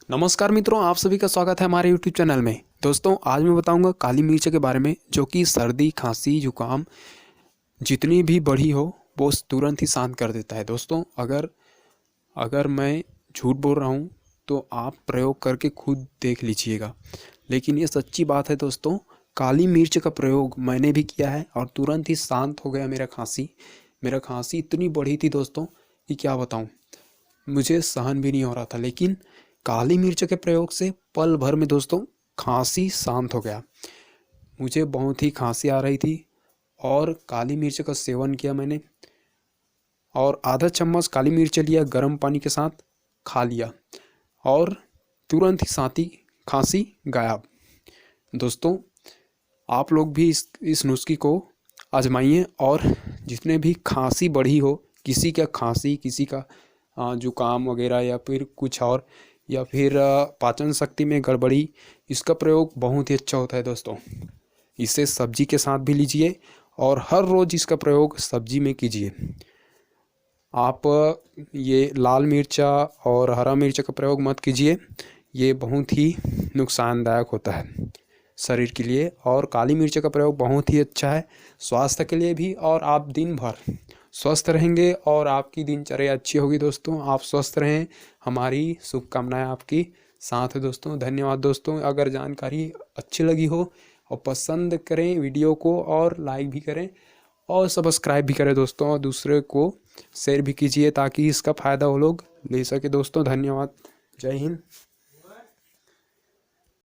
नमस्कार मित्रों, आप सभी का स्वागत है हमारे यूट्यूब चैनल में। दोस्तों, आज मैं बताऊंगा काली मिर्च के बारे में, जो कि सर्दी, खांसी, जुकाम जितनी भी बड़ी हो वो तुरंत ही शांत कर देता है। दोस्तों, अगर अगर मैं झूठ बोल रहा हूँ तो आप प्रयोग करके खुद देख लीजिएगा, लेकिन ये सच्ची बात है। दोस्तों, काली मिर्च का प्रयोग मैंने भी किया है और तुरंत ही शांत हो गया मेरा खांसी इतनी बढ़ी थी दोस्तों कि क्या बताऊँ, मुझे सहन भी नहीं हो रहा था। लेकिन काली मिर्च के प्रयोग से पल भर में दोस्तों खांसी शांत हो गया। मुझे बहुत ही खांसी आ रही थी और काली मिर्च का सेवन किया मैंने, और आधा चम्मच काली मिर्च लिया, गर्म पानी के साथ खा लिया और तुरंत ही साथी खांसी गायब। दोस्तों, आप लोग भी इस नुस्खे को आजमाइए, और जितने भी खांसी बढ़ी हो, किसी का खांसी, किसी का जुकाम वगैरह, या फिर कुछ और, या फिर पाचन शक्ति में गड़बड़ी, इसका प्रयोग बहुत ही अच्छा होता है दोस्तों। इसे सब्जी के साथ भी लीजिए और हर रोज़ इसका प्रयोग सब्जी में कीजिए। आप ये लाल मिर्चा और हरा मिर्च का प्रयोग मत कीजिए, ये बहुत ही नुकसानदायक होता है शरीर के लिए। और काली मिर्च का प्रयोग बहुत ही अच्छा है स्वास्थ्य के लिए भी, और आप दिन भर स्वस्थ रहेंगे और आपकी दिनचर्या अच्छी होगी। दोस्तों, आप स्वस्थ रहें, हमारी शुभकामनाएं आपकी साथ है दोस्तों। धन्यवाद दोस्तों। अगर जानकारी अच्छी लगी हो और पसंद करें वीडियो को, और लाइक भी करें और सब्सक्राइब भी करें दोस्तों, और दूसरे को शेयर भी कीजिए ताकि इसका फ़ायदा वो लोग ले सके। दोस्तों, धन्यवाद। जय हिंद।